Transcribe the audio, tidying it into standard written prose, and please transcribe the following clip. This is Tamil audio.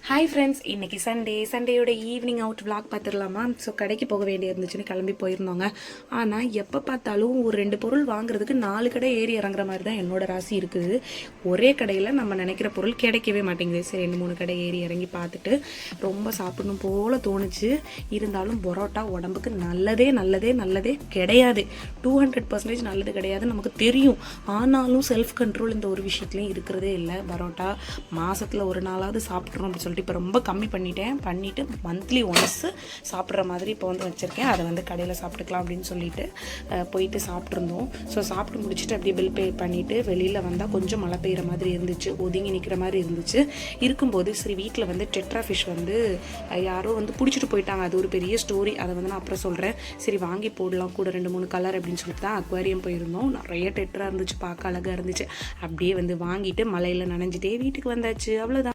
ஹாய் ஃப்ரெண்ட்ஸ், இன்றைக்கி சண்டேயோட ஈவினிங் அவுட் விளாக் பார்த்துடலாமா? ஸோ கடைக்கு போக வேண்டிய இருந்துச்சுன்னு கிளம்பி போயிருந்தோங்க. ஆனால் எப்போ பார்த்தாலும் ஒரு 2 பொருள் வாங்குறதுக்கு 4 கடை ஏறி இறங்குற மாதிரி தான் என்னோட ராசி இருக்குது. ஒரே கடையில் நம்ம நினைக்கிற பொருள் கிடைக்கவே மாட்டேங்குது. சரி 2-3 கடை ஏறி இறங்கி பார்த்துட்டு ரொம்ப சாப்பிடணும் போல் தோணுச்சு. இருந்தாலும் பரோட்டா உடம்புக்கு நல்லதே கிடையாது. 200% நல்லது கிடையாது நமக்கு தெரியும். ஆனாலும் செல்ஃப் கண்ட்ரோல் இந்த ஒரு விஷயத்துலையும் இருக்கிறதே இல்லை. பரோட்டா மாதத்தில் ஒரு நாளாவது சாப்பிட்றோம் அப்படின்னு சொல்லிட்டு இப்போ ரொம்ப கம்மி பண்ணிவிட்டு மந்த்லி ஒன்ஸ் சாப்பிட்ற மாதிரி இப்போ வந்து வச்சுருக்கேன். அதை வந்து கடையில் சாப்பிட்டுக்கலாம் அப்படின்னு சொல்லிட்டு போயிட்டு சாப்பிட்ருந்தோம். ஸோ சாப்பிட்டு முடிச்சுட்டு அப்படியே பில் பே பண்ணிவிட்டு வெளியில் வந்தால் கொஞ்சம் மழை பெய்கிற மாதிரி இருந்துச்சு, ஒதுங்கி நிற்கிற மாதிரி இருந்துச்சு. இருக்கும்போது சரி வீட்டில் வந்து டெட்ரா ஃபிஷ் வந்து யாரோ வந்து பிடிச்சிட்டு போயிட்டாங்க. அது ஒரு பெரிய ஸ்டோரி, அதை வந்து நான் அப்புறம் சொல்கிறேன். சரி வாங்கி போடலாம் கூட 2-3 கலர் அப்படின்னு சொல்லிட்டு தான் அக்வாரியம் போயிருந்தோம். நிறைய டெட்ரா இருந்துச்சு, பார்க்க அழகாக இருந்துச்சு. அப்படியே வந்து வாங்கிட்டு மழையில் நனைஞ்சிட்டே வீட்டுக்கு வந்தாச்சு. அவ்வளோதான்.